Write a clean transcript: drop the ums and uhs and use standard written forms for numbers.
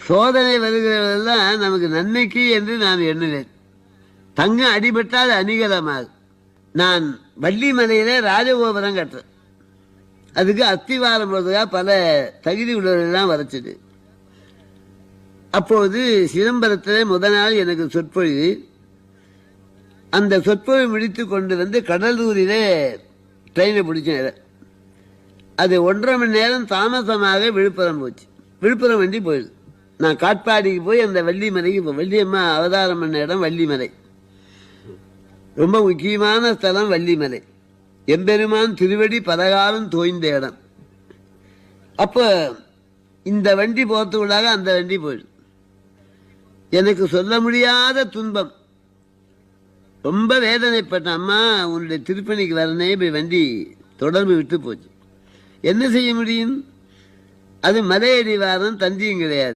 சோதனை வருகிறதெல்லாம் நமக்கு நன்மைக்கு என்று நான் எண்ணுவேன். தங்கம் அடிபட்டால் அணிகலமாகும். நான் வள்ளிமலையில ராஜகோபுரம் கட்டுறேன். அதுக்கு அஸ்திவாரம் போடுறதுக்காக பல தகுதி உள்ளவர்கள்லாம் வரைச்சது. அப்போது சிதம்பரத்தில் முதல் நாள் எனக்கு சொற்பொழிவு. அந்த சொற்பொழிவு முடித்து கொண்டு வந்து கடலூரில் ட்ரெயினை பிடிச்சேன். அது 1.5 மணி நேரம் தாமசமாக விழுப்புரம் போச்சு. விழுப்புரம் வண்டி போயிடுது. நான் காட்பாடிக்கு போய் அந்த வள்ளிமலைக்கு வள்ளியம்மா அவதாரம் பண்ண இடம் வள்ளிமலை. ரொம்ப முக்கியமான ஸ்தலம் வள்ளிமலை. எம்பெருமான் திருவடி பலகாலம் தோய்ந்த இடம். அப்போ இந்த வண்டி போகிறதுக்குள்ளாக அந்த வண்டி போயிடுது. எனக்கு சொல்ல முடியாத துன்பம். ரொம்ப வேதனைப்பட்டேன். அம்மா, உன்னுடைய திருப்பணிக்கு வரனே போய் வண்டி தொடர்பு விட்டு போச்சு. என்ன செய்ய முடியும்? அது மலையடிவாரம், தந்தியும் கிடையாது.